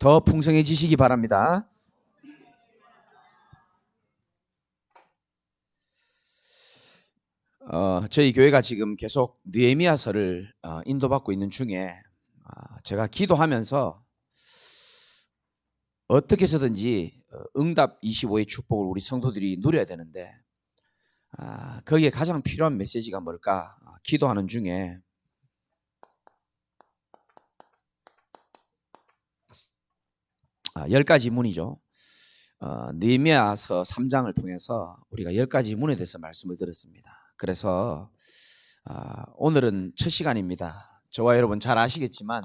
더 풍성해지시기 바랍니다. 저희 교회가 지금 계속 느헤미야서를 인도받고 있는 중에 제가 기도하면서 어떻게 해서든지 응답 25의 축복을 우리 성도들이 누려야 되는데 거기에 가장 필요한 메시지가 뭘까 기도하는 중에 10가지 문이죠. 느헤미야서 3장을 통해서 우리가 10가지 문에 대해서 말씀을 들었습니다. 그래서 오늘은 첫 시간입니다. 저와 여러분 잘 아시겠지만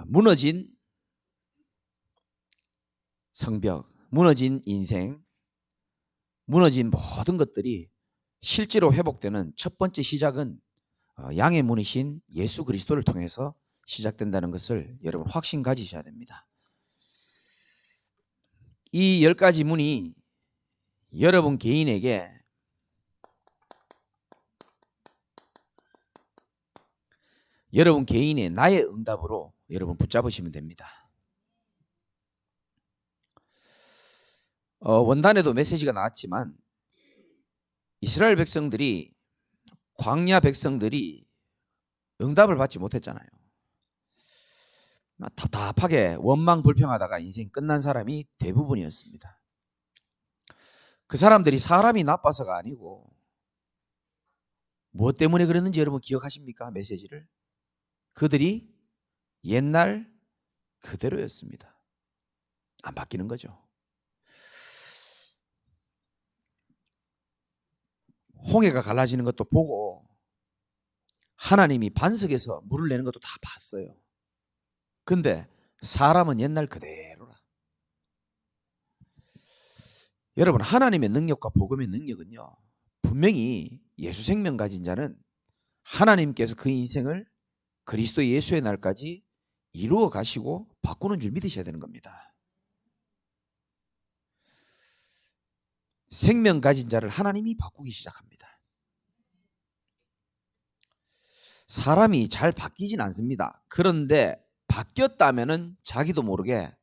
무너진 성벽, 무너진 인생, 무너진 모든 것들이 실제로 회복되는 첫 번째 시작은 양의 문이신 예수 그리스도를 통해서 시작된다는 것을 여러분 확신 가지셔야 됩니다. 이 10가지 문이 여러분 개인에게 여러분 개인의 나의 응답으로 여러분 붙잡으시면 됩니다. 원단에도 메시지가 나왔지만 이스라엘 백성들이 광야 백성들이 응답을 받지 못했잖아요. 답답하게 원망불평하다가 인생 끝난 사람이 대부분이었습니다. 그 사람들이 사람이 나빠서가 아니고 무엇 때문에 그랬는지 여러분 기억하십니까? 메시지를. 그들이 옛날 그대로였습니다. 안 바뀌는 거죠. 홍해가 갈라지는 것도 보고 하나님이 반석에서 물을 내는 것도 다 봤어요. 근데 사람은 옛날 그대로라. 여러분 하나님의 능력과 복음의 능력은요 분명히 예수 생명 가진 자는 하나님께서 그 인생을 그리스도 예수의 날까지 이루어 가시고 바꾸는 줄 믿으셔야 되는 겁니다. 생명 가진 자를 하나님이 바꾸기 시작합니다. 사람이 잘 바뀌진 않습니다. 그런데 바뀌었다면은 자기도 모르게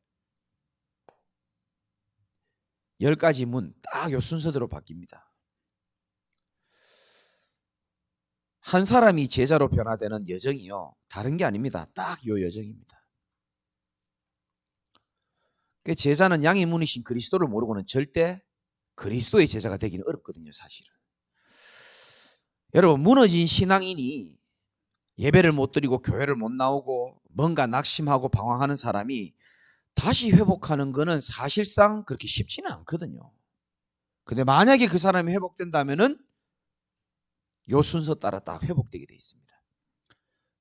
10가지 문 딱 요 순서대로 바뀝니다. 한 사람이 제자로 변화되는 여정이요 다른 게 아닙니다. 딱 요 여정입니다. 제자는 양의 문이신 그리스도를 모르고는 절대 그리스도의 제자가 되기는 어렵거든요. 사실은 여러분 무너진 신앙인이 예배를 못 드리고 교회를 못 나오고 뭔가 낙심하고 방황하는 사람이 다시 회복하는 거는 사실상 그렇게 쉽지는 않거든요. 근데 만약에 그 사람이 회복된다면은 요 순서 따라 딱 회복되게 돼 있습니다.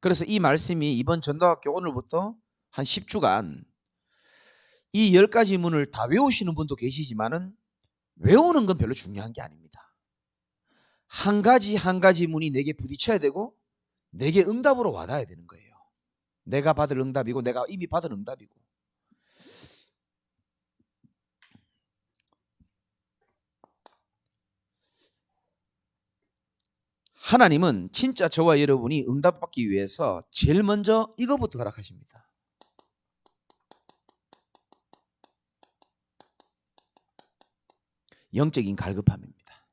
그래서 이 말씀이 이번 전도학교 오늘부터 한 10주간 이 10가지 문을 다 외우시는 분도 계시지만은 외우는 건 별로 중요한 게 아닙니다. 한 가지 한 가지 문이 내게 부딪혀야 되고 내게 응답으로 와닿아야 되는 거예요. 내가 받을 응답이고 내가 이미 받은 응답이고. 하나님은 진짜 저와 여러분이 응답받기 위해서 제일 먼저 이거부터 허락하십니다. 영적인 갈급함입니다.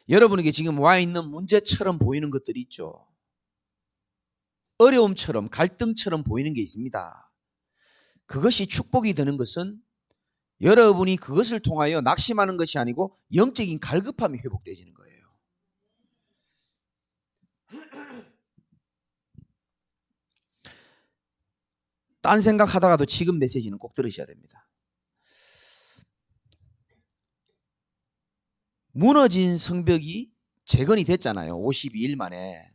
여러분에게 지금 와 있는 문제처럼 보이는 것들이 있죠. 어려움처럼 갈등처럼 보이는 게 있습니다. 그것이 축복이 되는 것은 여러분이 그것을 통하여 낙심하는 것이 아니고 영적인 갈급함이 회복되어지는 거예요. 딴 생각하다가도 지금 메시지는 꼭 들으셔야 됩니다. 무너진 성벽이 재건이 됐잖아요. 52일 만에.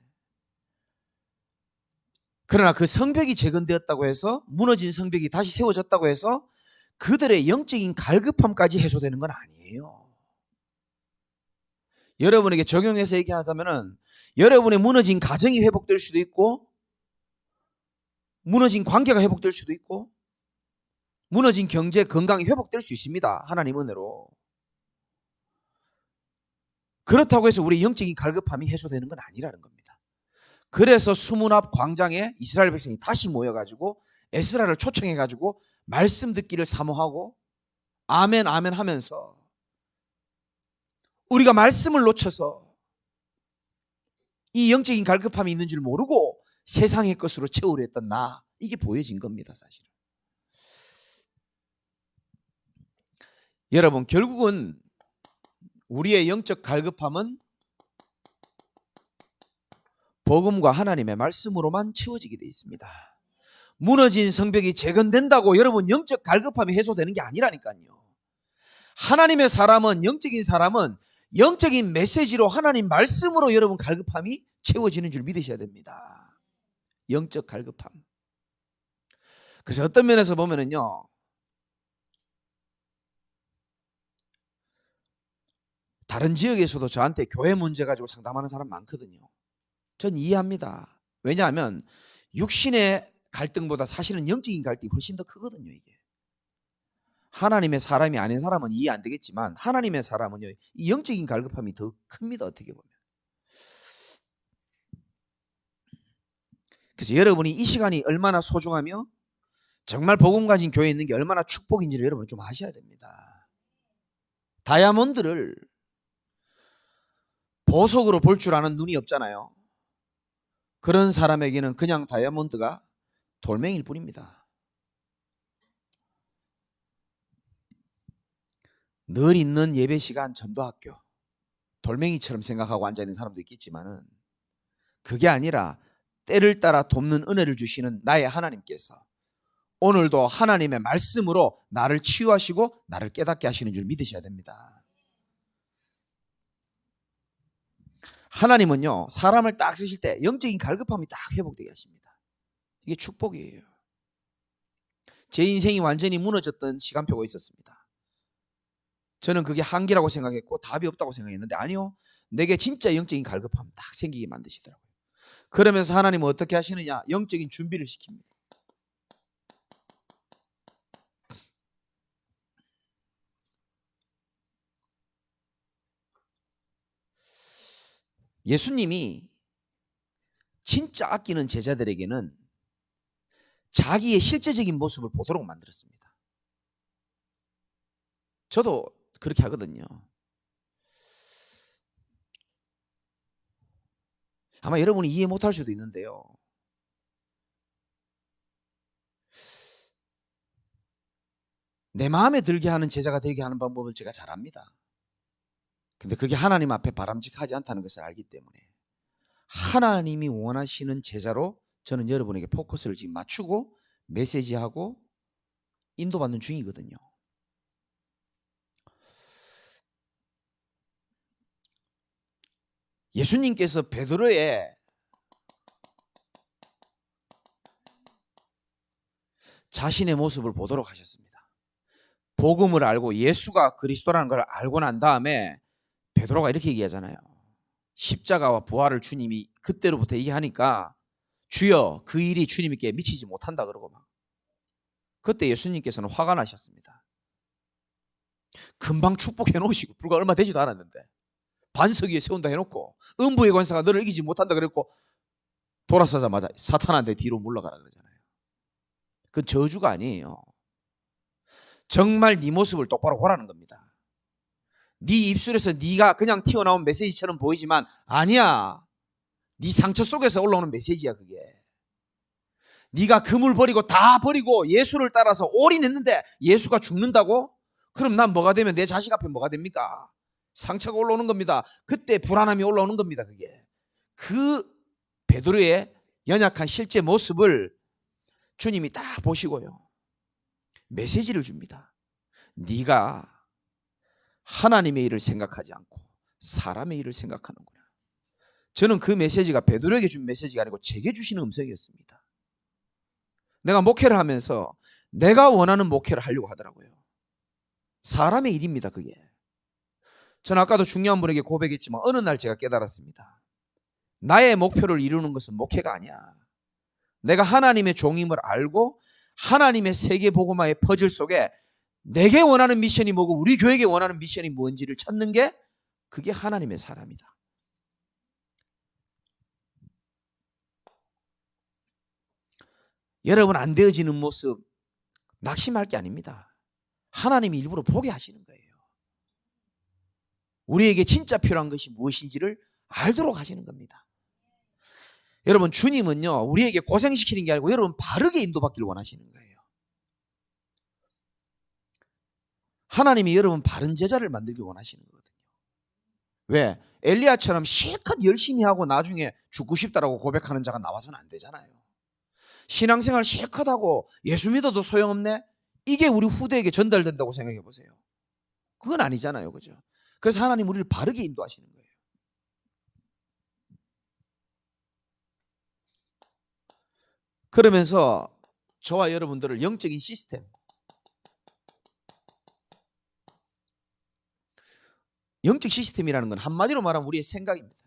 그러나 그 성벽이 재건되었다고 해서 무너진 성벽이 다시 세워졌다고 해서 그들의 영적인 갈급함까지 해소되는 건 아니에요. 여러분에게 적용해서 얘기하자면은 여러분의 무너진 가정이 회복될 수도 있고 무너진 관계가 회복될 수도 있고 무너진 경제, 건강이 회복될 수 있습니다. 하나님 은혜로. 그렇다고 해서 우리 영적인 갈급함이 해소되는 건 아니라는 겁니다. 그래서 수문 앞 광장에 이스라엘 백성이 다시 모여가지고 에스라를 초청해가지고 말씀 듣기를 사모하고 아멘 아멘 하면서 우리가 말씀을 놓쳐서 이 영적인 갈급함이 있는 줄 모르고 세상의 것으로 채우려 했던 나, 이게 보여진 겁니다. 사실은. 여러분, 결국은 우리의 영적 갈급함은 복음과 하나님의 말씀으로만 채워지게 되어 있습니다. 무너진 성벽이 재건된다고 여러분 영적 갈급함이 해소되는 게 아니라니까요. 하나님의 사람은, 영적인 사람은 영적인 메시지로 하나님 말씀으로 여러분 갈급함이 채워지는 줄 믿으셔야 됩니다. 영적 갈급함. 그래서 어떤 면에서 보면은요, 다른 지역에서도 저한테 교회 문제 가지고 상담하는 사람 많거든요. 전 이해합니다. 왜냐하면 육신의 갈등보다 사실은 영적인 갈등이 훨씬 더 크거든요. 이게 하나님의 사람이 아닌 사람은 이해 안 되겠지만 하나님의 사람은요, 이 영적인 갈급함이 더 큽니다. 어떻게 보면. 그래서 여러분이 이 시간이 얼마나 소중하며 정말 복음 가진 교회에 있는 게 얼마나 축복인지를 여러분 좀 아셔야 됩니다. 다이아몬드를 보석으로 볼 줄 아는 눈이 없잖아요. 그런 사람에게는 그냥 다이아몬드가 돌멩이일 뿐입니다. 늘 있는 예배 시간, 전도학교, 돌멩이처럼 생각하고 앉아있는 사람도 있겠지만은 그게 아니라 때를 따라 돕는 은혜를 주시는 나의 하나님께서 오늘도 하나님의 말씀으로 나를 치유하시고 나를 깨닫게 하시는 줄 믿으셔야 됩니다. 하나님은요, 사람을 딱 쓰실 때 영적인 갈급함이 딱 회복되게 하십니다. 이게 축복이에요. 제 인생이 완전히 무너졌던 시간표가 있었습니다. 저는 그게 한계라고 생각했고 답이 없다고 생각했는데 아니요, 내게 진짜 영적인 갈급함 딱 생기게 만드시더라고요. 그러면서 하나님은 어떻게 하시느냐, 영적인 준비를 시킵니다. 예수님이 진짜 아끼는 제자들에게는 자기의 실제적인 모습을 보도록 만들었습니다. 저도 그렇게 하거든요. 아마 여러분이 이해 못할 수도 있는데요, 내 마음에 들게 하는 제자가 되게 하는 방법을 제가 잘 압니다. 근데 그게 하나님 앞에 바람직하지 않다는 것을 알기 때문에 하나님이 원하시는 제자로 저는 여러분에게 포커스를 지금 맞추고 메시지하고 인도받는 중이거든요. 예수님께서 베드로의 자신의 모습을 보도록 하셨습니다. 복음을 알고 예수가 그리스도라는 걸 알고 난 다음에 베드로가 이렇게 얘기하잖아요. 십자가와 부활을 주님이 그때로부터 얘기하니까 주여 그 일이 주님께 미치지 못한다 그러고 막. 그때 예수님께서는 화가 나셨습니다. 금방 축복해 놓으시고 불과 얼마 되지도 않았는데 반석 위에 세운다 해놓고 음부의 권세가 너를 이기지 못한다 그랬고 돌아서자마자 사탄한테 뒤로 물러가라 그러잖아요. 그건 저주가 아니에요. 정말 네 모습을 똑바로 보라는 겁니다. 네 입술에서 네가 그냥 튀어나온 메시지처럼 보이지만 아니야. 네 상처 속에서 올라오는 메시지야 그게. 네가 금을 버리고 다 버리고 예수를 따라서 올인했는데 예수가 죽는다고? 그럼 난 뭐가 되면 내 자식 앞에 뭐가 됩니까? 상처가 올라오는 겁니다. 그때 불안함이 올라오는 겁니다. 그게. 그 베드로의 연약한 실제 모습을 주님이 딱 보시고요, 메시지를 줍니다. 네가 하나님의 일을 생각하지 않고 사람의 일을 생각하는구나. 저는 그 메시지가 베드로에게 준 메시지가 아니고 제게 주시는 음성이었습니다. 내가 목회를 하면서 내가 원하는 목회를 하려고 하더라고요. 사람의 일입니다. 그게. 저는 아까도 중요한 분에게 고백했지만 어느 날 제가 깨달았습니다. 나의 목표를 이루는 것은 목회가 아니야. 내가 하나님의 종임을 알고 하나님의 세계복음화의 퍼즐 속에 내게 원하는 미션이 뭐고 우리 교회에게 원하는 미션이 뭔지를 찾는 게 그게 하나님의 사람이다. 여러분 안 되어지는 모습 낙심할 게 아닙니다. 하나님이 일부러 보게 하시는 거예요. 우리에게 진짜 필요한 것이 무엇인지를 알도록 하시는 겁니다. 여러분 주님은요 우리에게 고생시키는 게 아니고 여러분 바르게 인도받기를 원하시는 거예요. 하나님이 여러분 바른 제자를 만들기 원하시는 거거든요. 왜? 엘리야처럼 실컷 열심히 하고 나중에 죽고 싶다라고 고백하는 자가 나와서는 안 되잖아요. 신앙생활 실컷 하고 예수 믿어도 소용없네? 이게 우리 후대에게 전달된다고 생각해 보세요. 그건 아니잖아요. 그죠? 그래서 하나님 우리를 바르게 인도하시는 거예요. 그러면서 저와 여러분들을 영적인 시스템, 영적 시스템이라는 건 한마디로 말하면 우리의 생각입니다.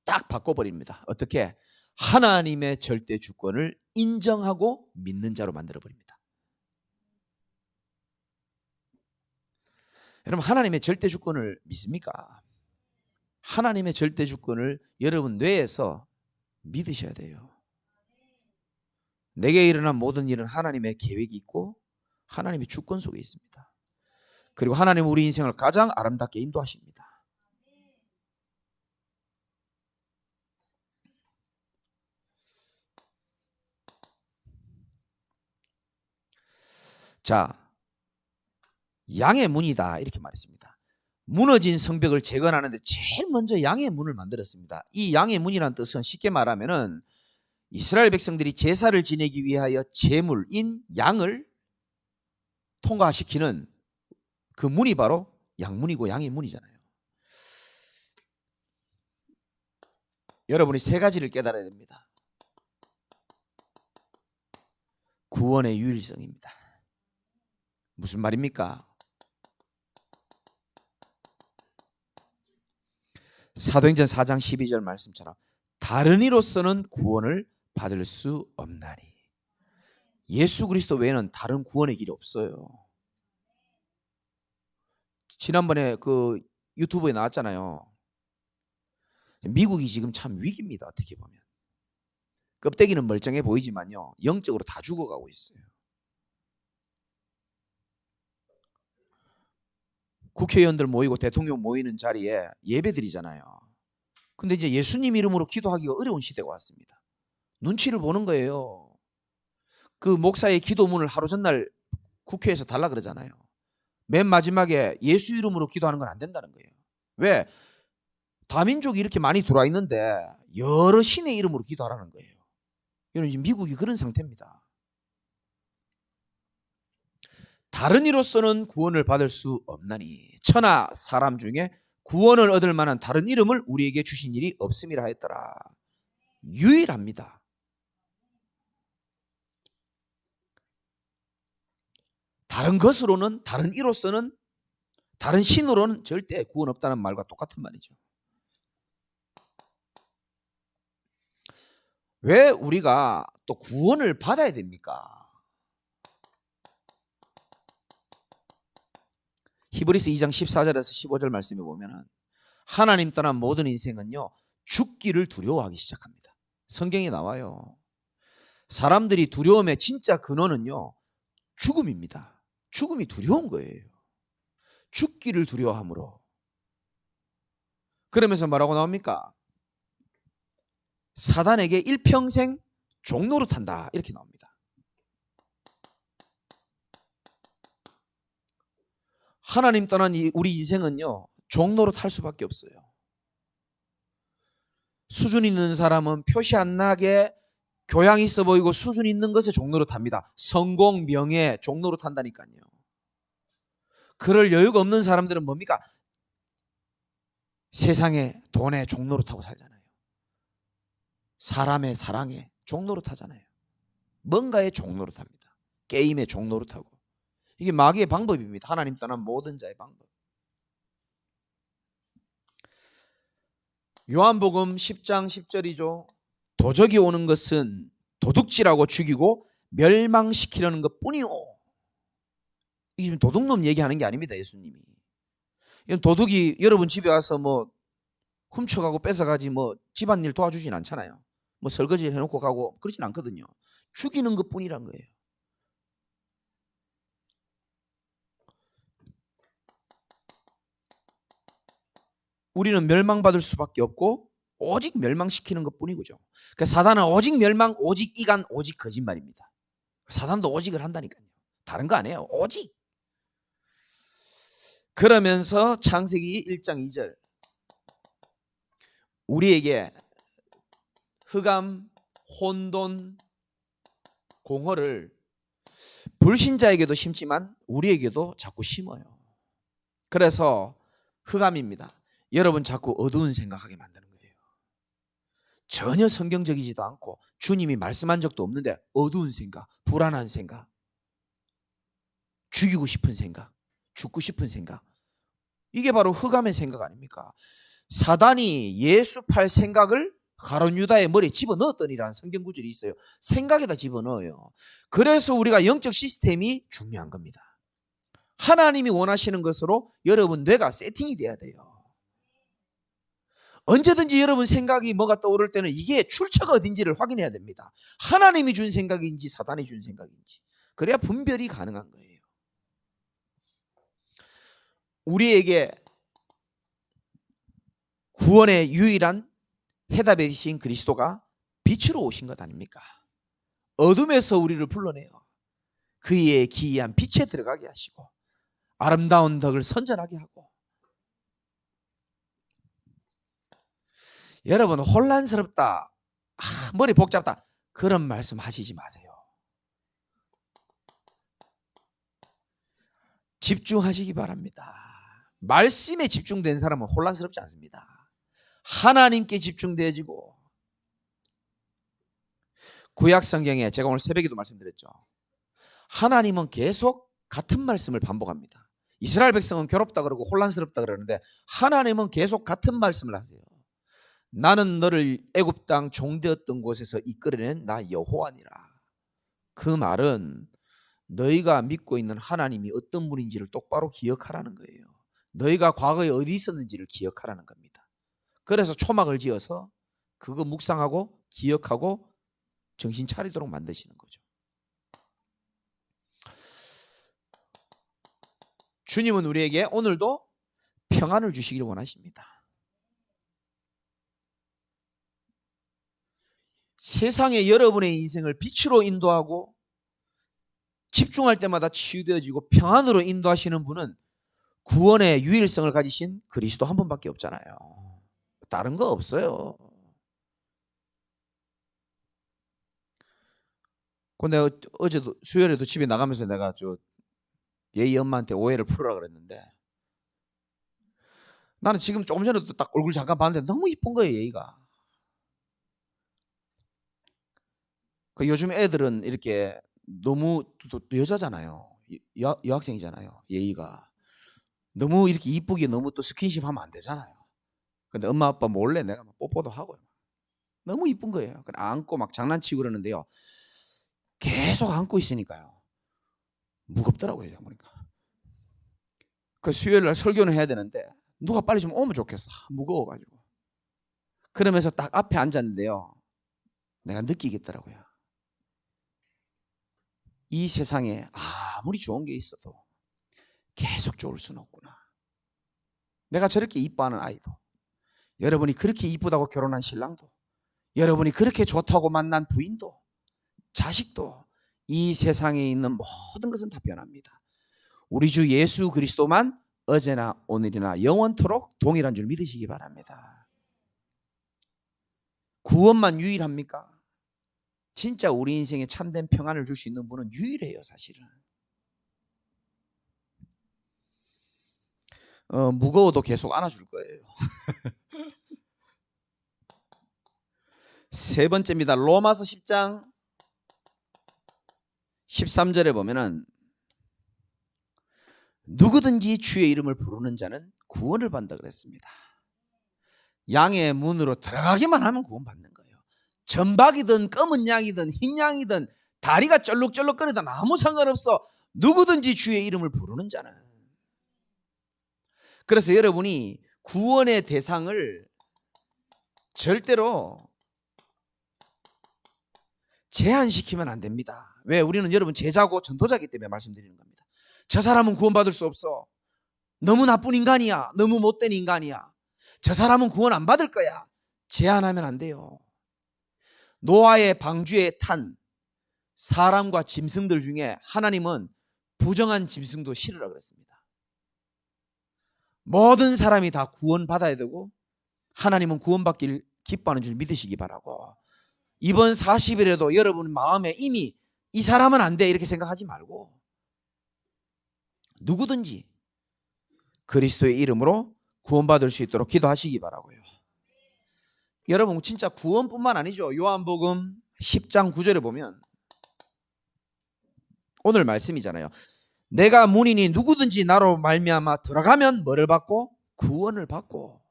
딱 바꿔버립니다. 어떻게? 하나님의 절대 주권을 인정하고 믿는 자로 만들어버립니다. 여러분 하나님의 절대 주권을 믿습니까? 하나님의 절대 주권을 여러분 뇌에서 믿으셔야 돼요. 내게 일어난 모든 일은 하나님의 계획이 있고 하나님의 주권 속에 있습니다. 그리고 하나님은 우리 인생을 가장 아름답게 인도하십니다. 자, 양의 문이다 이렇게 말했습니다. 무너진 성벽을 재건하는데 제일 먼저 양의 문을 만들었습니다. 이 양의 문이라는 뜻은 쉽게 말하면은 이스라엘 백성들이 제사를 지내기 위하여 제물인 양을 통과시키는 그 문이 바로 양문이고 양의 문이잖아요. 여러분이 세 가지를 깨달아야 됩니다. 구원의 유일성입니다. 무슨 말입니까? 사도행전 4장 12절 말씀처럼 다른 이로서는 구원을 받을 수 없나니 예수 그리스도 외에는 다른 구원의 길이 없어요. 지난번에 그 유튜브에 나왔잖아요. 미국이 지금 참 위기입니다. 어떻게 보면 껍데기는 멀쩡해 보이지만요 영적으로 다 죽어가고 있어요. 국회의원들 모이고 대통령 모이는 자리에 예배 드리잖아요. 근데 이제 예수님 이름으로 기도하기가 어려운 시대가 왔습니다. 눈치를 보는 거예요. 그 목사의 기도문을 하루 전날 국회에서 달라 그러잖아요. 맨 마지막에 예수 이름으로 기도하는 건 안 된다는 거예요. 왜? 다민족이 이렇게 많이 들어와 있는데 여러 신의 이름으로 기도하라는 거예요. 여러분 지금 미국이 그런 상태입니다. 다른 이로서는 구원을 받을 수 없나니 천하 사람 중에 구원을 얻을 만한 다른 이름을 우리에게 주신 일이 없음이라 했더라. 유일합니다. 다른 것으로는 다른 이로서는 다른 신으로는 절대 구원 없다는 말과 똑같은 말이죠. 왜 우리가 또 구원을 받아야 됩니까? 히브리서 2장 14절에서 15절 말씀에 보면 하나님 떠난 모든 인생은요 죽기를 두려워하기 시작합니다. 성경에 나와요. 사람들이 두려움의 진짜 근원은요 죽음입니다. 죽음이 두려운 거예요. 죽기를 두려워함으로. 그러면서 뭐라고 나옵니까? 사단에게 일평생 종노릇한다 이렇게 나옵니다. 하나님 떠난 우리 인생은요 종노릇 할 수밖에 없어요. 수준 있는 사람은 표시 안 나게 교양 있어 보이고 수준 있는 것에 종노릇 합니다. 성공, 명예 종노릇 한다니까요. 그럴 여유가 없는 사람들은 뭡니까? 세상에 돈에 종노릇하고 살잖아요. 사람의 사랑에 종노릇하잖아요. 뭔가에 종노릇합니다. 게임에 종노릇하고. 이게 마귀의 방법입니다. 하나님 떠난 모든 자의 방법. 요한복음 10장 10절이죠. 도적이 오는 것은 도둑질하고 죽이고 멸망시키려는 것뿐이요. 이게 지금 도둑놈 얘기하는 게 아닙니다. 예수님이. 도둑이 여러분 집에 와서 뭐 훔쳐가고 뺏어가지 뭐 집안일 도와주진 않잖아요. 뭐 설거지 해놓고 가고 그러진 않거든요. 죽이는 것뿐이란 거예요. 우리는 멸망받을 수밖에 없고 오직 멸망시키는 것뿐이죠. 그러니까 사단은 오직 멸망, 오직 이간, 오직 거짓말입니다. 사단도 오직을 한다니까요. 다른 거 안 해요. 오직. 그러면서 창세기 1장 2절 우리에게 흑암, 혼돈, 공허를 불신자에게도 심지만 우리에게도 자꾸 심어요. 그래서 흑암입니다. 여러분 자꾸 어두운 생각하게 만드는 거예요. 전혀 성경적이지도 않고 주님이 말씀한 적도 없는데 어두운 생각, 불안한 생각, 죽이고 싶은 생각, 죽고 싶은 생각, 이게 바로 흑암의 생각 아닙니까? 사단이 예수 팔 생각을 가룟 유다의 머리에 집어넣었더니라는 성경 구절이 있어요. 생각에다 집어넣어요. 그래서 우리가 영적 시스템이 중요한 겁니다. 하나님이 원하시는 것으로 여러분 뇌가 세팅이 돼야 돼요. 언제든지 여러분 생각이 뭐가 떠오를 때는 이게 출처가 어딘지를 확인해야 됩니다. 하나님이 준 생각인지 사단이 준 생각인지. 그래야 분별이 가능한 거예요. 우리에게 구원의 유일한 해답이신 그리스도가 빛으로 오신 것 아닙니까? 어둠에서 우리를 불러내요. 그의 기이한 빛에 들어가게 하시고 아름다운 덕을 선전하게 하고. 여러분 혼란스럽다, 머리 복잡다, 그런 말씀 하시지 마세요. 집중하시기 바랍니다. 말씀에 집중된 사람은 혼란스럽지 않습니다. 하나님께 집중되어지고. 구약 성경에 제가 오늘 새벽에도 말씀드렸죠. 하나님은 계속 같은 말씀을 반복합니다. 이스라엘 백성은 괴롭다 그러고 혼란스럽다 그러는데 하나님은 계속 같은 말씀을 하세요. 나는 너를 애굽 땅 종되었던 곳에서 이끌어낸 나 여호와니라. 그 말은 너희가 믿고 있는 하나님이 어떤 분인지를 똑바로 기억하라는 거예요. 너희가 과거에 어디 있었는지를 기억하라는 겁니다. 그래서 초막을 지어서 그거 묵상하고 기억하고 정신 차리도록 만드시는 거죠. 주님은 우리에게 오늘도 평안을 주시기를 원하십니다. 세상에 여러분의 인생을 빛으로 인도하고 집중할 때마다 치유되어지고 평안으로 인도하시는 분은 구원의 유일성을 가지신 그리스도 한 분밖에 없잖아요. 다른 거 없어요. 근데 어제도 수요일에도 집에 나가면서 내가 예희 엄마한테 오해를 풀으라 그랬는데 나는 지금 조금 전에도 딱 얼굴 잠깐 봤는데 너무 이쁜 거예요. 예희가. 그 요즘 애들은 이렇게 너무 또 여자잖아요. 여학생이잖아요. 예희가. 너무 이렇게 이쁘게 너무 또 스킨십 하면 안 되잖아요. 근데 엄마 아빠 몰래 내가 막 뽀뽀도 하고요. 너무 이쁜 거예요. 안고 막 장난치고 그러는데요. 계속 안고 있으니까요. 무겁더라고요. 보니까. 그 수요일 날 설교는 해야 되는데 누가 빨리 좀 오면 좋겠어. 무거워가지고. 그러면서 딱 앞에 앉았는데요. 내가 느끼겠더라고요. 이 세상에 아무리 좋은 게 있어도 계속 좋을 수는 없구나. 내가 저렇게 이뻐하는 아이도, 여러분이 그렇게 이쁘다고 결혼한 신랑도, 여러분이 그렇게 좋다고 만난 부인도, 자식도, 이 세상에 있는 모든 것은 다 변합니다. 우리 주 예수 그리스도만 어제나 오늘이나 영원토록 동일한 줄 믿으시기 바랍니다. 구원만 유일합니까? 진짜 우리 인생에 참된 평안을 줄 수 있는 분은 유일해요. 사실은. 무거워도 계속 안아줄 거예요. 세 번째입니다. 로마서 10장 13절에 보면은 누구든지 주의 이름을 부르는 자는 구원을 받는다 그랬습니다. 양의 문으로 들어가기만 하면 구원받는 거예요. 전박이든 검은 양이든 흰 양이든 다리가 쩔룩쩔룩거리든 아무 상관없어. 누구든지 주의 이름을 부르는 자는. 그래서 여러분이 구원의 대상을 절대로 제한시키면 안 됩니다. 왜? 우리는 여러분 제자고 전도자이기 때문에 말씀드리는 겁니다. 저 사람은 구원받을 수 없어. 너무 나쁜 인간이야. 너무 못된 인간이야. 저 사람은 구원 안 받을 거야. 제한하면 안 돼요. 노아의 방주에 탄 사람과 짐승들 중에 하나님은 부정한 짐승도 싫으라 그랬습니다. 모든 사람이 다 구원받아야 되고 하나님은 구원받길 기뻐하는 줄 믿으시기 바라고, 이번 40일에도 여러분 마음에 이미 이 사람은 안 돼 이렇게 생각하지 말고 누구든지 그리스도의 이름으로 구원받을 수 있도록 기도하시기 바라고요. 여러분 진짜 구원뿐만 아니죠. 요한복음 10장 9절에 보면 오늘 말씀이잖아요. 내가 문이니 누구든지 나로 말미암아 들어가면 뭐를 받고? 구원을 받고.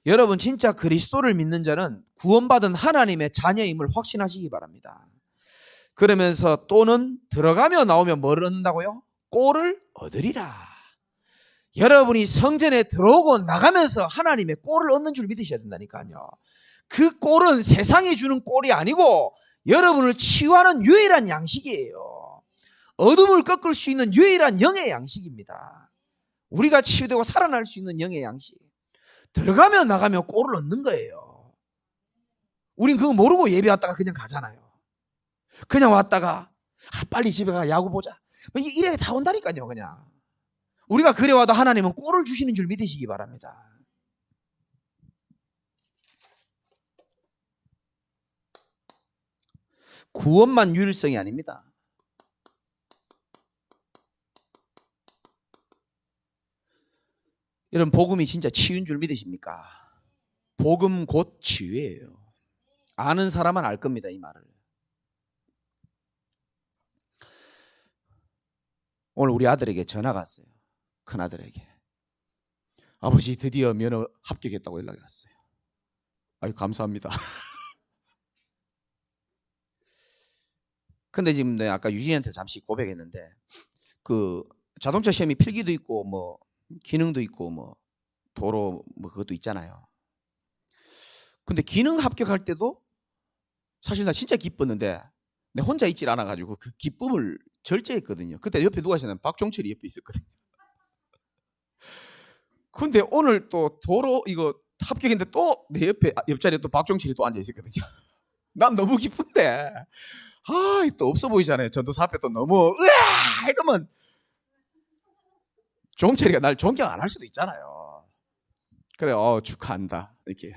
여러분 진짜 그리스도를 믿는 자는 구원받은 하나님의 자녀임을 확신하시기 바랍니다. 그러면서 또는 들어가며 나오면 뭘 얻는다고요? 꼴을 얻으리라. 여러분이 성전에 들어오고 나가면서 하나님의 꼴을 얻는 줄 믿으셔야 된다니까요. 그 꼴은 세상이 주는 꼴이 아니고 여러분을 치유하는 유일한 양식이에요. 어둠을 꺾을 수 있는 유일한 영의 양식입니다. 우리가 치유되고 살아날 수 있는 영의 양식. 들어가며 나가며 꼴을 얻는 거예요. 우린 그거 모르고 예배 왔다가 그냥 가잖아요. 그냥 왔다가 빨리 집에 가 야구 보자. 이래 다 온다니까요. 그냥 우리가 그래 와도 하나님은 꼴을 주시는 줄 믿으시기 바랍니다. 구원만 유일성이 아닙니다. 여러분 복음이 진짜 치유인 줄 믿으십니까? 복음 곧 치유예요. 아는 사람은 알 겁니다. 이 말을. 오늘 우리 아들에게 전화가 왔어요. 큰아들에게. 아버지 드디어 면허 합격했다고 연락이 왔어요. 아유 감사합니다. 근데 지금 내가 아까 유진이한테 잠시 고백했는데 그 자동차 시험이 필기도 있고 뭐 기능도 있고 뭐 도로 뭐 그것도 있잖아요. 근데 기능 합격할 때도 사실 나 진짜 기뻤는데 내 혼자 있질 않아 가지고 그 기쁨을 절제했거든요. 그때 옆에 누가 있었냐면 박종철이 옆에 있었거든요. 근데 오늘 또 도로 이거 합격했는데 또 내 옆에 옆자리에 또 박종철이 또 앉아 있었거든요. 난 너무 기쁜데 또 없어 보이잖아요. 전도사 앞에 또 너무 으아 이러면 종철이가 날 존경 안 할 수도 있잖아요. 그래 축하한다 이렇게.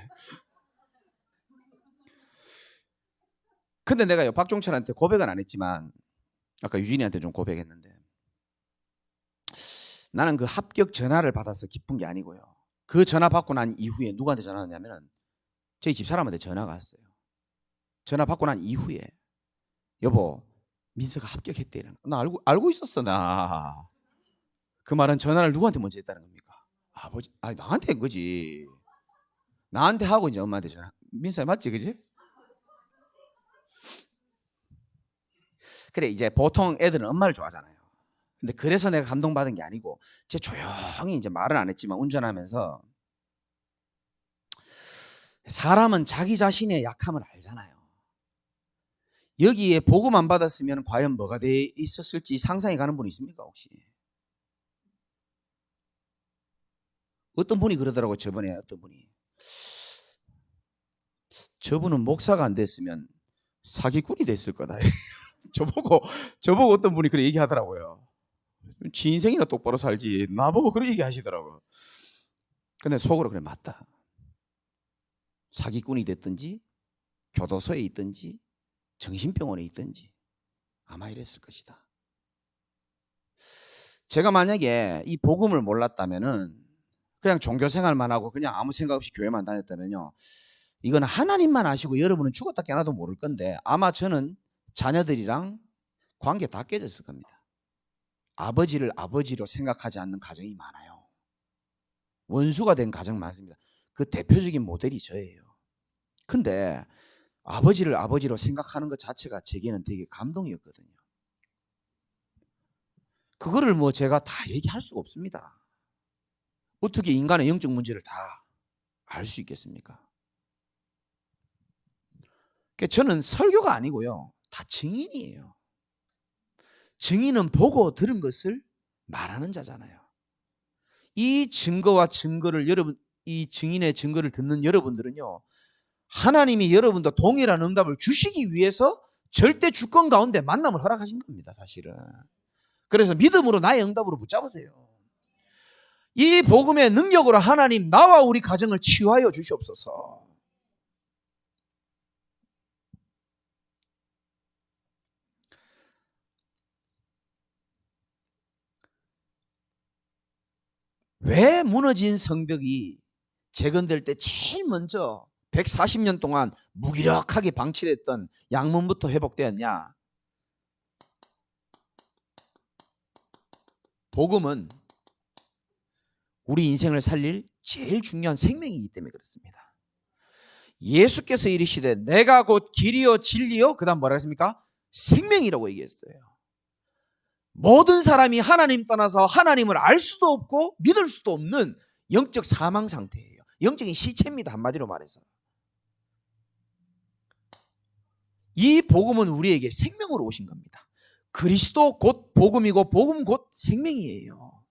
근데 내가 박종철한테 고백은 안 했지만 아까 유진이한테 좀 고백했는데 나는 그 합격 전화를 받아서 기쁜 게 아니고요. 그 전화 받고 난 이후에 누구한테 전화가 왔냐면 저희 집사람한테 전화가 왔어요. 전화 받고 난 이후에 여보 민서가 합격했대. 이러는 거. 나 알고 있었어 나. 그 말은 전화를 누구한테 먼저 했다는 겁니까? 아버지, 나한테 한 거지. 나한테 하고 이제 엄마한테 전화. 민서야 맞지, 그지? 그래 이제 보통 애들은 엄마를 좋아하잖아요. 근데 그래서 내가 감동받은 게 아니고 제 조용히 이제 말은 안 했지만 운전하면서 사람은 자기 자신의 약함을 알잖아요. 여기에 복음 안 받았으면 과연 뭐가 돼 있었을지 상상이 가는 분이 있습니까 혹시? 어떤 분이 그러더라고요. 저번에 어떤 분이 저분은 목사가 안 됐으면 사기꾼이 됐을 거다. 저보고 어떤 분이 그렇게 얘기하더라고요. 지 인생이나 똑바로 살지 나보고 그런 얘기 하시더라고요. 근데 속으로 그래 맞다. 사기꾼이 됐든지 교도소에 있든지 정신병원에 있든지 아마 이랬을 것이다. 제가 만약에 이 복음을 몰랐다면은 그냥 종교생활만 하고 그냥 아무 생각 없이 교회만 다녔다면요, 이건 하나님만 아시고 여러분은 죽었다 깨어나도 모를 건데 아마 저는 자녀들이랑 관계 다 깨졌을 겁니다. 아버지를 아버지로 생각하지 않는 가정이 많아요. 원수가 된 가정 많습니다. 그 대표적인 모델이 저예요. 근데 아버지를 아버지로 생각하는 것 자체가 제게는 되게 감동이었거든요. 그거를 뭐 제가 다 얘기할 수가 없습니다. 어떻게 인간의 영적 문제를 다 알 수 있겠습니까? 그러니까 저는 설교가 아니고요, 다 증인이에요. 증인은 보고 들은 것을 말하는 자잖아요. 이 증거와 증거를 이 증인의 증거를 듣는 여러분들은요, 하나님이 여러분도 동일한 응답을 주시기 위해서 절대 주권 가운데 만남을 허락하신 겁니다, 사실은. 그래서 믿음으로 나의 응답으로 붙잡으세요. 이 복음의 능력으로 하나님 나와 우리 가정을 치유하여 주시옵소서. 왜 무너진 성벽이 재건될 때 제일 먼저 140년 동안 무기력하게 방치됐던 양문부터 회복되었냐? 복음은 우리 인생을 살릴 제일 중요한 생명이기 때문에 그렇습니다. 예수께서 이르시되 내가 곧 길이요 진리요 그 다음 뭐라 했습니까? 생명이라고 얘기했어요. 모든 사람이 하나님 떠나서 하나님을 알 수도 없고 믿을 수도 없는 영적 사망 상태예요. 영적인 시체입니다, 한마디로 말해서. 이 복음은 우리에게 생명으로 오신 겁니다. 그리스도 곧 복음이고 복음 곧 생명이에요.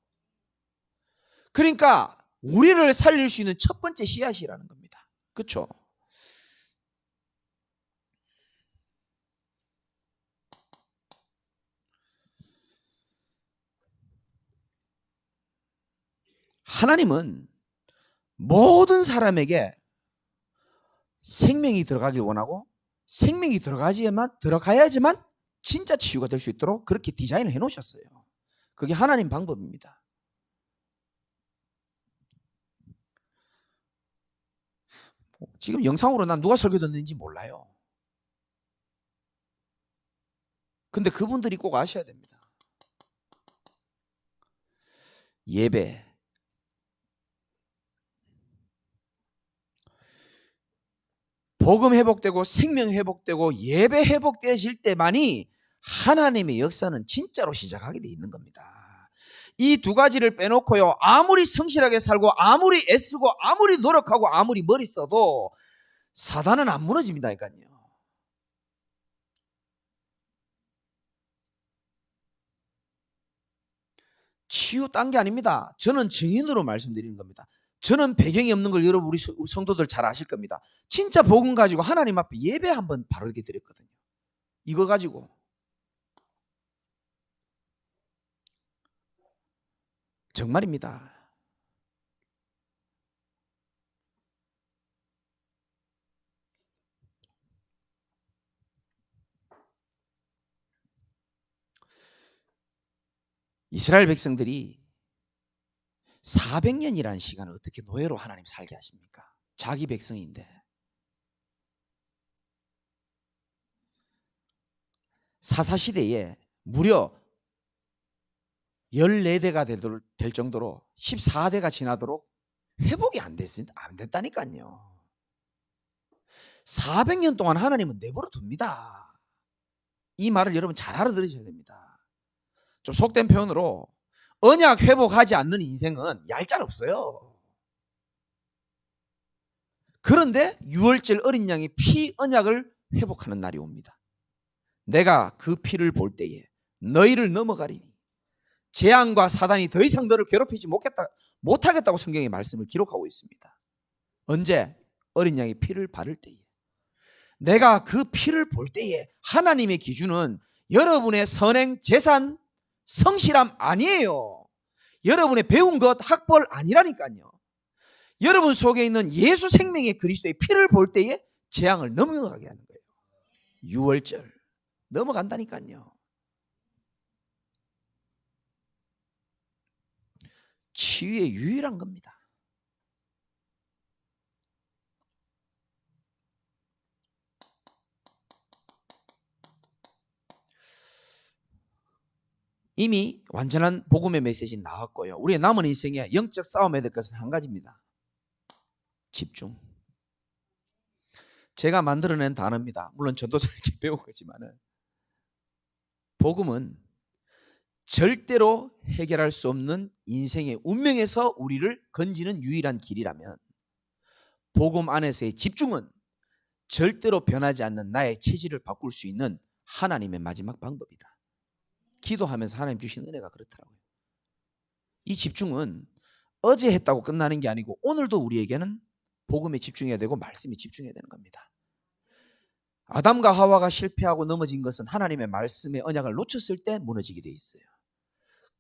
그러니까 우리를 살릴 수 있는 첫 번째 씨앗이라는 겁니다. 그렇죠? 하나님은 모든 사람에게 생명이 들어가길 원하고 생명이 들어가야지만 진짜 치유가 될 수 있도록 그렇게 디자인을 해놓으셨어요. 그게 하나님 방법입니다. 지금 영상으로 난 누가 설교 듣는지 몰라요. 근데 그분들이 꼭 아셔야 됩니다. 예배, 복음 회복되고 생명 회복되고 예배 회복되어질 때만이 하나님의 역사는 진짜로 시작하게 돼 있는 겁니다. 이 두 가지를 빼놓고요, 아무리 성실하게 살고 아무리 애쓰고 아무리 노력하고 아무리 머리 써도 사단은 안 무너집니다니까요. 치유 딴 게 아닙니다. 저는 증인으로 말씀드리는 겁니다. 저는 배경이 없는 걸 여러분 우리 성도들 잘 아실 겁니다. 진짜 복음 가지고 하나님 앞에 예배 한번 바르게 드렸거든요. 이거 가지고 정말입니다. 이스라엘 백성들이 400년이라는 시간을 어떻게 노예로 하나님 살게 하십니까? 자기 백성인데. 사사시대에 무려 14대가 될 정도로 14대가 지나도록 회복이 안 됐다니까요. 400년 동안 하나님은 내버려 둡니다. 이 말을 여러분 잘 알아들으셔야 됩니다. 좀 속된 표현으로 언약 회복하지 않는 인생은 얄짤없어요. 그런데 유월절 어린 양의 피 언약을 회복하는 날이 옵니다. 내가 그 피를 볼 때에 너희를 넘어가리니 재앙과 사단이 더 이상 너를 괴롭히지 못하겠다고 성경의 말씀을 기록하고 있습니다. 언제? 어린 양의 피를 바를 때에. 내가 그 피를 볼 때에 하나님의 기준은 여러분의 선행, 재산, 성실함 아니에요. 여러분의 배운 것, 학벌 아니라니까요. 여러분 속에 있는 예수 생명의 그리스도의 피를 볼 때에 재앙을 넘어가게 하는 거예요. 유월절 넘어간다니까요. 치유의 유일한 겁니다. 이미 완전한 복음의 메시지는 나왔고요. 우리의 남은 인생에 영적 싸움해야 될 것은 한 가지입니다. 집중. 제가 만들어낸 단어입니다. 물론 저도 이렇게 배운 거지만은, 복음은 절대로 해결할 수 없는 인생의 운명에서 우리를 건지는 유일한 길이라면 복음 안에서의 집중은 절대로 변하지 않는 나의 체질을 바꿀 수 있는 하나님의 마지막 방법이다. 기도하면서 하나님 주신 은혜가 그렇더라고요. 이 집중은 어제 했다고 끝나는 게 아니고 오늘도 우리에게는 복음에 집중해야 되고 말씀에 집중해야 되는 겁니다. 아담과 하와가 실패하고 넘어진 것은 하나님의 말씀의 언약을 놓쳤을 때 무너지게 돼 있어요.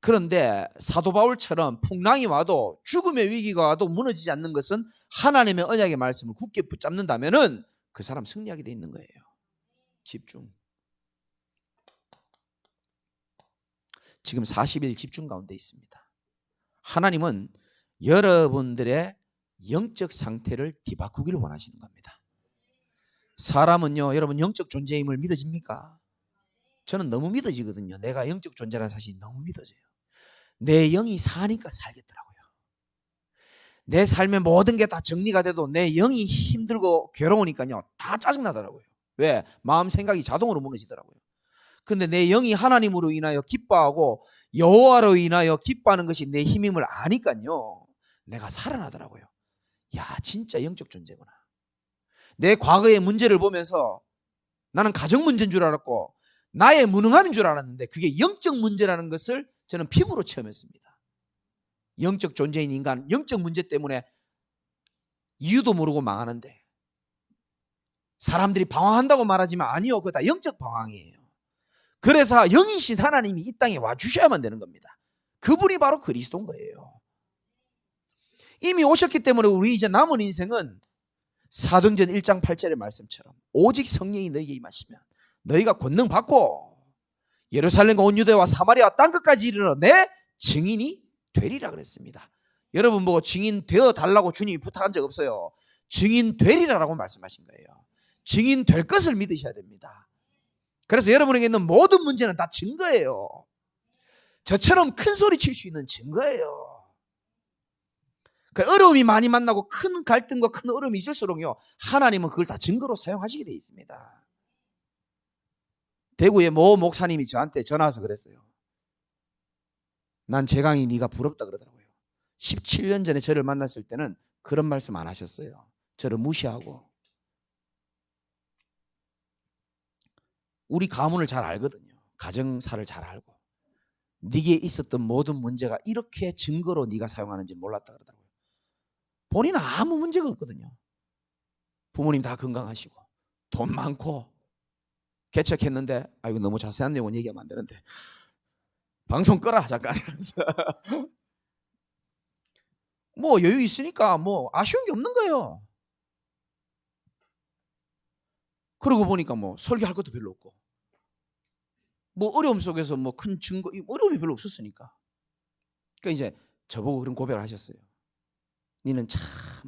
그런데 사도 바울처럼 풍랑이 와도 죽음의 위기가 와도 무너지지 않는 것은 하나님의 언약의 말씀을 굳게 붙잡는다면은 그 사람 승리하게 돼 있는 거예요. 집중. 지금 40일 집중 가운데 있습니다. 하나님은 여러분들의 영적 상태를 뒤바꾸기를 원하시는 겁니다. 사람은요, 여러분 영적 존재임을 믿어집니까? 저는 너무 믿어지거든요. 내가 영적 존재라는 사실이 너무 믿어져요. 내 영이 사니까 살겠더라고요. 내 삶의 모든 게 다 정리가 돼도 내 영이 힘들고 괴로우니까요, 다 짜증나더라고요. 왜? 마음 생각이 자동으로 무너지더라고요. 근데 내 영이 하나님으로 인하여 기뻐하고 여호와로 인하여 기뻐하는 것이 내 힘임을 아니까요, 내가 살아나더라고요. 야, 진짜 영적 존재구나. 내 과거의 문제를 보면서 나는 가정 문제인 줄 알았고 나의 무능함인 줄 알았는데 그게 영적 문제라는 것을 저는 피부로 체험했습니다. 영적 존재인 인간, 영적 문제 때문에 이유도 모르고 망하는데 사람들이 방황한다고 말하지만 아니요, 그거 다 영적 방황이에요. 그래서 영이신 하나님이 이 땅에 와주셔야만 되는 겁니다. 그분이 바로 그리스도인 거예요. 이미 오셨기 때문에 우리 이제 남은 인생은 사도행전 1장 8절의 말씀처럼 오직 성령이 너희에게 임하시면 너희가 권능 받고 예루살렘과 온 유대와 사마리아 땅끝까지 이르러 내 증인이 되리라 그랬습니다. 여러분 보고 증인 되어 달라고 주님이 부탁한 적 없어요. 증인 되리라라고 말씀하신 거예요. 증인 될 것을 믿으셔야 됩니다. 그래서 여러분에게 있는 모든 문제는 다 증거예요. 저처럼 큰 소리 칠 수 있는 증거예요. 어려움이 많이 만나고 큰 갈등과 큰 어려움이 있을수록요, 하나님은 그걸 다 증거로 사용하시게 되어 있습니다. 대구의 모 목사님이 저한테 전화 와서 그랬어요. 난 재강이 네가 부럽다 그러더라고요. 17년 전에 저를 만났을 때는 그런 말씀 안 하셨어요. 저를 무시하고. 우리 가문을 잘 알거든요. 가정사를 잘 알고. 네게 있었던 모든 문제가 이렇게 증거로 네가 사용하는지 몰랐다 그러더라고요. 본인은 아무 문제가 없거든요. 부모님 다 건강하시고 돈 많고 개척했는데, 이거 너무 자세한 내용은 얘기하면 안 되는데 방송 끄라 잠깐 이러면서 뭐 여유 있으니까 뭐 아쉬운 게 없는 거예요. 그러고 보니까 뭐 설교할 것도 별로 없고 뭐 어려움 속에서 뭐 큰 증거, 어려움이 별로 없었으니까. 그러니까 이제 저보고 그런 고백을 하셨어요. 니는 참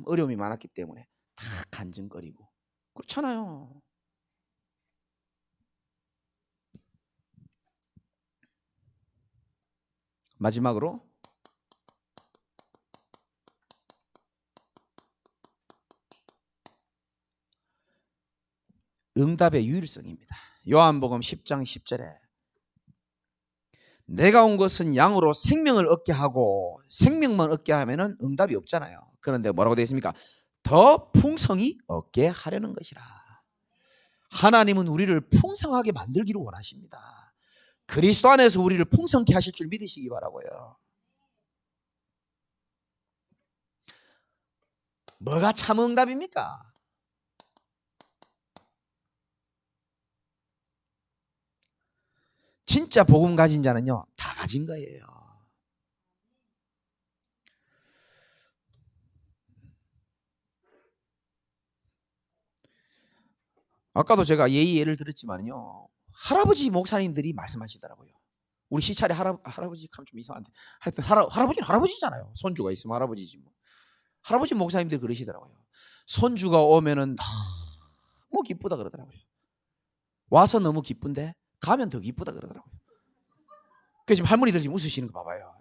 어려움이 많았기 때문에 다 간증거리고. 그렇잖아요. 마지막으로 응답의 유일성입니다. 요한복음 10장 10절에 내가 온 것은 양으로 생명을 얻게 하고 생명만 얻게 하면은 응답이 없잖아요. 그런데 뭐라고 되어 있습니까? 더 풍성히 얻게 하려는 것이라. 하나님은 우리를 풍성하게 만들기를 원하십니다. 그리스도 안에서 우리를 풍성케 하실 줄 믿으시기 바라고요. 뭐가 참 응답입니까? 진짜 복음 가진 자는요, 다 가진 거예요. 아까도 제가 예를 들었지만요, 할아버지 목사님들이 말씀하시더라고요. 우리 시찰에 할아버지 하면 좀 이상한데 하여튼 할아버지는 할아버지잖아요. 손주가 있으면 할아버지지 뭐. 할아버지 목사님들이 그러시더라고요. 손주가 오면은 너무 기쁘다 그러더라고요. 와서 너무 기쁜데 가면 더 기쁘다 그러더라고요. 그래서 지금 할머니들 지금 웃으시는 거 봐봐요.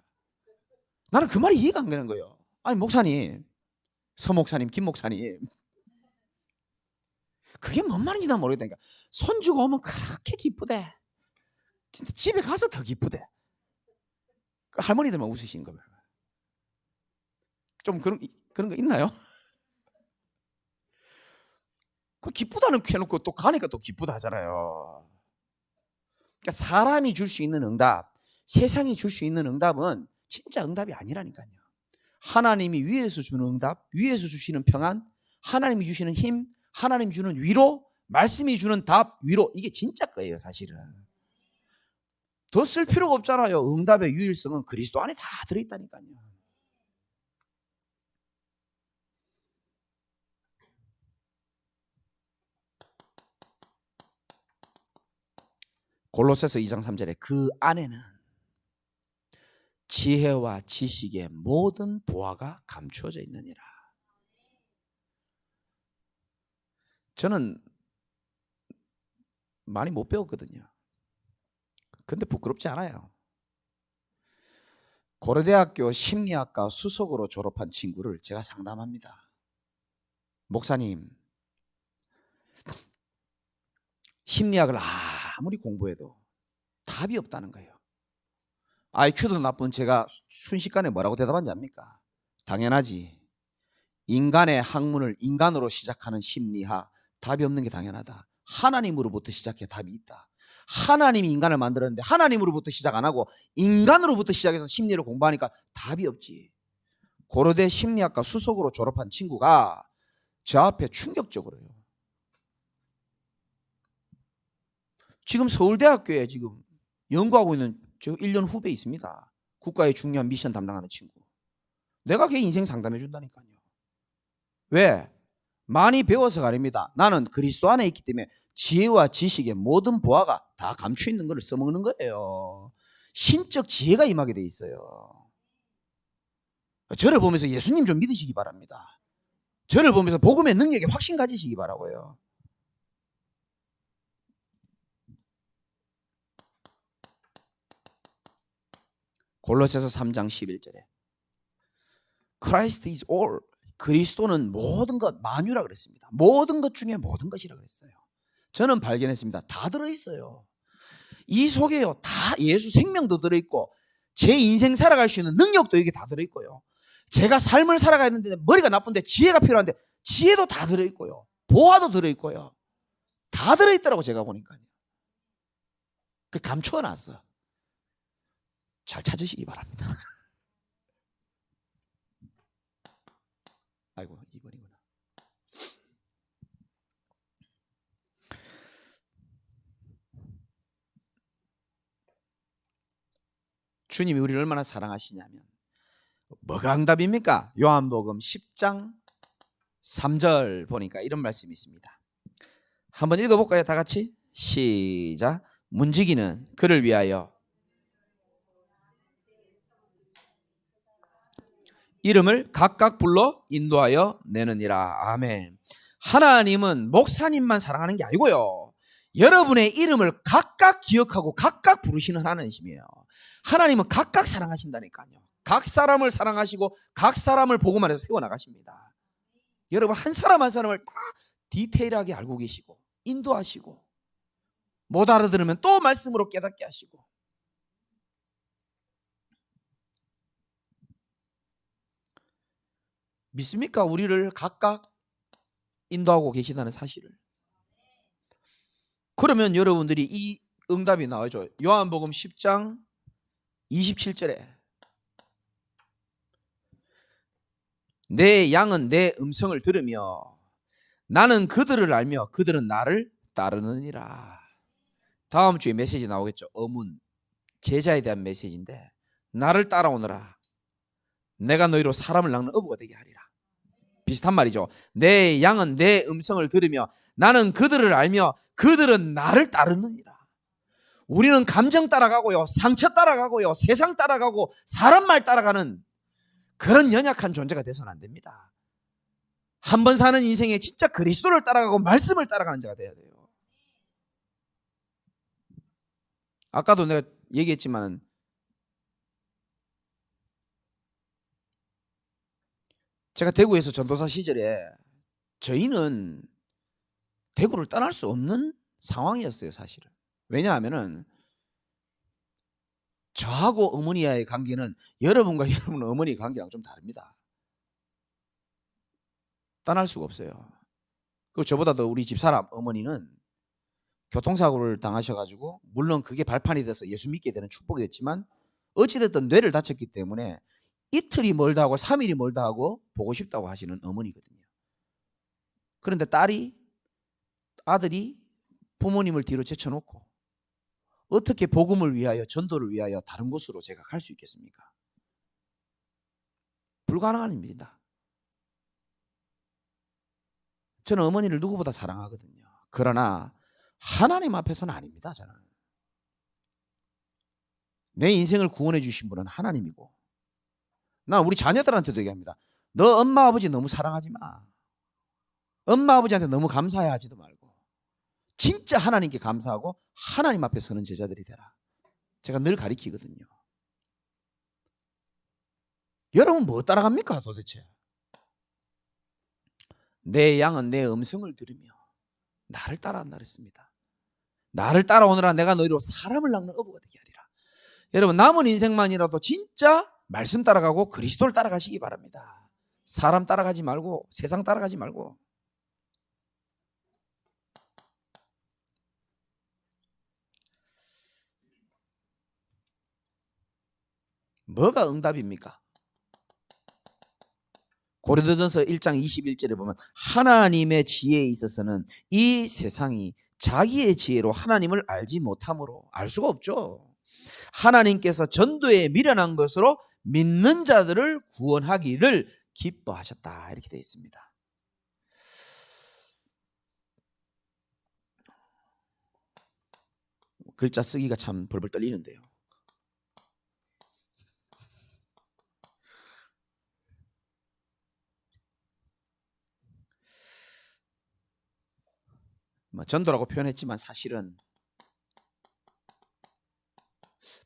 나는 그 말이 이해가 안 가는 거예요. 아니 목사님, 서 목사님, 김 목사님, 그게 뭔 말인지 난 모르겠다니까. 손주가 오면 그렇게 기쁘대. 진짜 집에 가서 더 기쁘대. 할머니들만 웃으시는 거예요. 좀 그런 거 있나요? 그 기쁘다는 거 해놓고 또 가니까 또 기쁘다 하잖아요. 그러니까 사람이 줄 수 있는 응답, 세상이 줄 수 있는 응답은 진짜 응답이 아니라니까요. 하나님이 위에서 주는 응답, 위에서 주시는 평안, 하나님이 주시는 힘, 하나님이 주는 위로, 말씀이 주는 답, 위로, 이게 진짜 거예요 사실은. 더 쓸 필요가 없잖아요. 응답의 유일성은 그리스도 안에 다 들어있다니까요. 골로새서 2장 3절에 그 안에는 지혜와 지식의 모든 보화가 감추어져 있느니라. 저는 많이 못 배웠거든요. 근데 부끄럽지 않아요. 고려대학교 심리학과 수석으로 졸업한 친구를 제가 상담합니다. 목사님, 심리학을 아무리 공부해도 답이 없다는 거예요. IQ도 나쁜 제가 순식간에 뭐라고 대답한지 압니까? 당연하지. 인간의 학문을 인간으로 시작하는 심리학, 답이 없는 게 당연하다. 하나님으로부터 시작해 답이 있다. 하나님이 인간을 만들었는데 하나님으로부터 시작 안 하고 인간으로부터 시작해서 심리를 공부하니까 답이 없지. 고려대 심리학과 수석으로 졸업한 친구가 저 앞에 충격적으로요. 지금 서울대학교에 지금 연구하고 있는 저 1년 후배 있습니다. 국가의 중요한 미션 담당하는 친구. 내가 걔 인생 상담해 준다니까요. 왜? 많이 배워서가 아닙니다. 나는 그리스도 안에 있기 때문에 지혜와 지식의 모든 보화가 다 감추어 있는 걸 써먹는 거예요. 신적 지혜가 임하게 돼 있어요. 저를 보면서 예수님 좀 믿으시기 바랍니다. 저를 보면서 복음의 능력에 확신 가지시기 바라고요. 골로새서 3장 11절에 Christ is all. 그리스도는 모든 것, 만유라 그랬습니다. 모든 것 중에 모든 것이라 그랬어요. 저는 발견했습니다. 다 들어있어요. 이 속에요, 다 예수 생명도 들어있고 제 인생 살아갈 수 있는 능력도 이게 다 들어있고요. 제가 삶을 살아가야 되는데 머리가 나쁜데 지혜가 필요한데 지혜도 다 들어있고요. 보화도 들어있고요. 다 들어있더라고 제가 보니까요. 그 감추어놨어. 잘 찾으시기 바랍니다. 아이고 2번이구나. 주님이 우리를 얼마나 사랑하시냐면 뭐가 응답입니까? 요한복음 10장 3절 보니까 이런 말씀이 있습니다. 한번 읽어볼까요? 다 같이 시작. 문지기는 그를 위하여 이름을 각각 불러 인도하여 내느니라. 아멘. 하나님은 목사님만 사랑하는 게 아니고요, 여러분의 이름을 각각 기억하고 각각 부르시는 하나님이에요. 하나님은 각각 사랑하신다니까요. 각 사람을 사랑하시고 각 사람을 복음 안에서 세워나가십니다. 여러분 한 사람 한 사람을 다 디테일하게 알고 계시고 인도하시고 못 알아들으면 또 말씀으로 깨닫게 하시고. 믿습니까? 우리를 각각 인도하고 계시다는 사실을. 그러면 여러분들이 이 응답이 나오죠. 요한복음 10장 27절에 내 양은 내 음성을 들으며 나는 그들을 알며 그들은 나를 따르느니라. 다음 주에 메시지 나오겠죠. 어문, 제자에 대한 메시지인데 나를 따라오너라. 내가 너희로 사람을 낚는 어부가 되게 하리라. 비슷한 말이죠. 내 양은 내 음성을 들으며 나는 그들을 알며 그들은 나를 따르느니라. 우리는 감정 따라가고요, 상처 따라가고요, 세상 따라가고 사람 말 따라가는 그런 연약한 존재가 돼서는 안 됩니다. 한 번 사는 인생에 진짜 그리스도를 따라가고 말씀을 따라가는 자가 돼야 돼요. 아까도 내가 얘기했지만 제가 대구에서 전도사 시절에 저희는 대구를 떠날 수 없는 상황이었어요 사실은. 왜냐하면은 저하고 어머니와의 관계는 여러분과 여러분 어머니의 관계랑 좀 다릅니다. 떠날 수가 없어요. 그리고 저보다 더 우리 집사람 어머니는 교통사고를 당하셔가지고, 물론 그게 발판이 돼서 예수 믿게 되는 축복이 됐지만 어찌됐든 뇌를 다쳤기 때문에 이틀이 멀다 하고 3일이 멀다 하고 보고 싶다고 하시는 어머니거든요. 그런데 아들이 부모님을 뒤로 제쳐놓고 어떻게 복음을 위하여, 전도를 위하여 다른 곳으로 제가 갈 수 있겠습니까? 불가능한 일입니다. 저는 어머니를 누구보다 사랑하거든요. 그러나 하나님 앞에서는 아닙니다. 저는 내 인생을 구원해 주신 분은 하나님이고, 난 우리 자녀들한테도 얘기합니다. 너 엄마 아버지 너무 사랑하지 마. 엄마 아버지한테 너무 감사해 하지도 말고 진짜 하나님께 감사하고 하나님 앞에 서는 제자들이 되라. 제가 늘 가리키거든요. 여러분 뭐 따라갑니까 도대체? 내 양은 내 음성을 들으며 나를 따라한다 그랬습니다. 나를 따라오느라 내가 너희로 사람을 낚는 어부가 되게 하리라. 여러분 남은 인생만이라도 진짜 말씀 따라가고 그리스도를 따라가시기 바랍니다. 사람 따라가지 말고 세상 따라가지 말고. 뭐가 응답입니까? 고린도전서 1장 21절에 보면 하나님의 지혜에 있어서는 이 세상이 자기의 지혜로 하나님을 알지 못함으로, 알 수가 없죠. 하나님께서 전도에 미련한 것으로 믿는 자들을 구원하기를 기뻐하셨다, 이렇게 되어 있습니다. 글자 쓰기가 참 벌벌 떨리는데요. 전도라고 표현했지만 사실은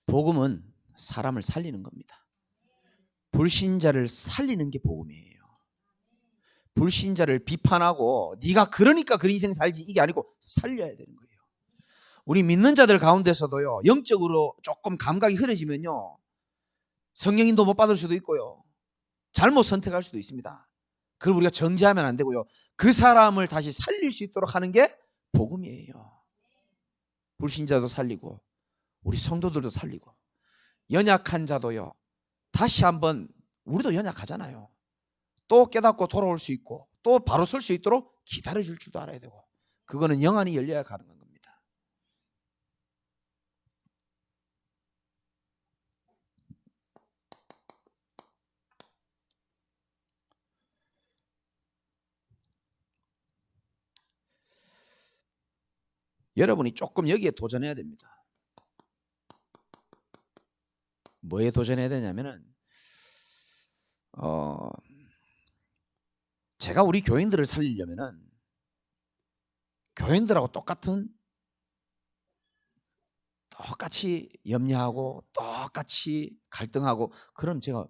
복음은 사람을 살리는 겁니다. 불신자를 살리는 게 복음이에요. 불신자를 비판하고 네가 그러니까 그 인생 살지, 이게 아니고 살려야 되는 거예요. 우리 믿는 자들 가운데서도요, 영적으로 조금 감각이 흐려지면요 성령인도 못 받을 수도 있고요, 잘못 선택할 수도 있습니다. 그걸 우리가 정죄하면 안 되고요, 그 사람을 다시 살릴 수 있도록 하는 게 복음이에요. 불신자도 살리고 우리 성도들도 살리고, 연약한 자도요 다시 한번, 우리도 연약하잖아요, 또 깨닫고 돌아올 수 있고 또 바로 설 수 있도록 기다려줄 줄도 알아야 되고, 그거는 영안이 열려야 가능한 겁니다. 여러분이 조금 여기에 도전해야 됩니다. 뭐에 도전해야 되냐면은 제가 우리 교인들을 살리려면은 교인들하고 똑같이 염려하고 똑같이 갈등하고 그럼 제가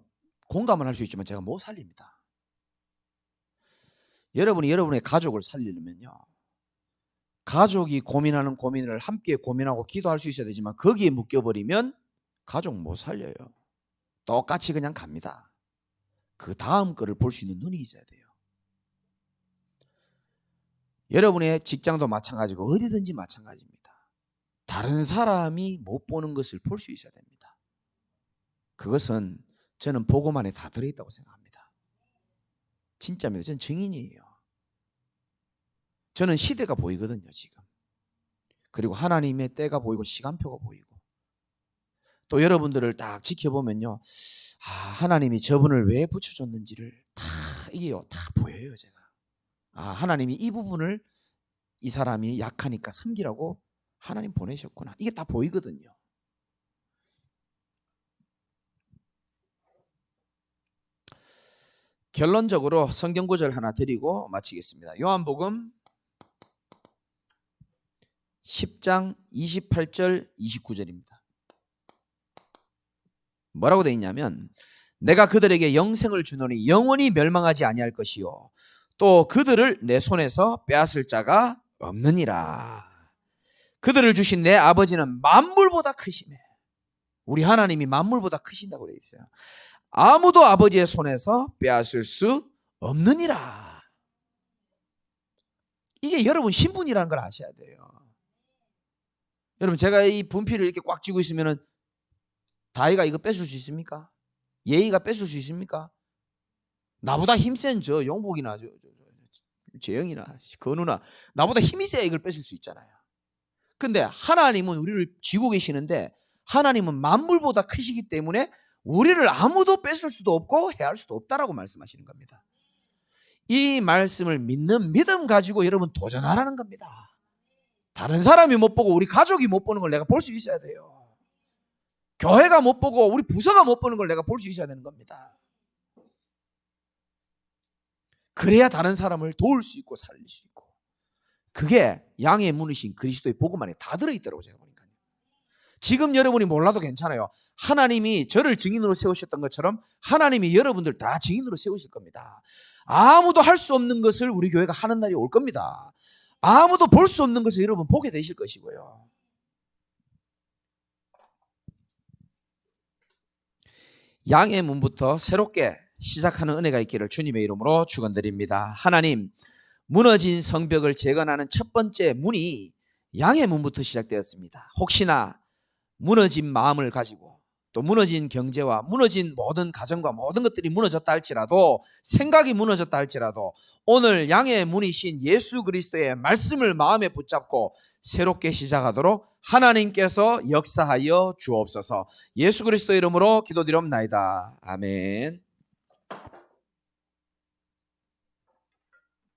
공감을 할 수 있지만 제가 못 살립니다. 여러분이 여러분의 가족을 살리려면요, 가족이 고민하는 고민을 함께 고민하고 기도할 수 있어야 되지만 거기에 묶여버리면 가족 못 살려요. 똑같이 그냥 갑니다. 그 다음 거를 볼 수 있는 눈이 있어야 돼요. 여러분의 직장도 마찬가지고 어디든지 마찬가지입니다. 다른 사람이 못 보는 것을 볼 수 있어야 됩니다. 그것은 저는 복음 안에 다 들어있다고 생각합니다. 진짜입니다. 저는 증인이에요. 저는 시대가 보이거든요 지금. 그리고 하나님의 때가 보이고 시간표가 보이고, 또 여러분들을 딱 지켜보면요, 하나님이 저분을 왜 붙여줬는지를 다 보여요. 제가 하나님이 이 부분을, 이 사람이 약하니까 섬기라고 하나님 보내셨구나, 이게 다 보이거든요. 결론적으로 성경 구절 하나 드리고 마치겠습니다. 요한복음 10장 28절 29절입니다. 뭐라고 되어 있냐면, 내가 그들에게 영생을 주노니 영원히 멸망하지 아니할 것이요 또 그들을 내 손에서 빼앗을 자가 없느니라. 그들을 주신 내 아버지는 만물보다 크시매 우리 하나님이 만물보다 크신다고 되어 있어요. 아무도 아버지의 손에서 빼앗을 수 없느니라. 이게 여러분 신분이라는 걸 아셔야 돼요. 여러분 제가 이 분필을 이렇게 꽉 쥐고 있으면은 다이가 이거 뺏을 수 있습니까? 예의가 뺏을 수 있습니까? 나보다 힘센 저 용복이나 재영이나 건우나 나보다 힘이 세야 이걸 뺏을 수 있잖아요. 근데 하나님은 우리를 쥐고 계시는데 하나님은 만물보다 크시기 때문에 우리를 아무도 뺏을 수도 없고 해할 수도 없다라고 말씀하시는 겁니다. 이 말씀을 믿는 믿음 가지고 여러분 도전하라는 겁니다. 다른 사람이 못 보고 우리 가족이 못 보는 걸 내가 볼 수 있어야 돼요. 교회가 못 보고 우리 부서가 못 보는 걸 내가 볼 수 있어야 되는 겁니다. 그래야 다른 사람을 도울 수 있고 살릴 수 있고, 그게 양의 문이신 그리스도의 복음 안에 다 들어있더라고요. 제가 보니까요. 지금 여러분이 몰라도 괜찮아요. 하나님이 저를 증인으로 세우셨던 것처럼 하나님이 여러분들 다 증인으로 세우실 겁니다. 아무도 할 수 없는 것을 우리 교회가 하는 날이 올 겁니다. 아무도 볼 수 없는 것을 여러분 보게 되실 것이고요. 양의 문부터 새롭게 시작하는 은혜가 있기를 주님의 이름으로 축원드립니다. 하나님, 무너진 성벽을 재건하는 첫 번째 문이 양의 문부터 시작되었습니다. 혹시나 무너진 마음을 가지고 또 무너진 경제와 무너진 모든 가정과 모든 것들이 무너졌다 할지라도, 생각이 무너졌다 할지라도 오늘 양의 문이신 예수 그리스도의 말씀을 마음에 붙잡고 새롭게 시작하도록 하나님께서 역사하여 주옵소서. 예수 그리스도 이름으로 기도드립나이다. 아멘.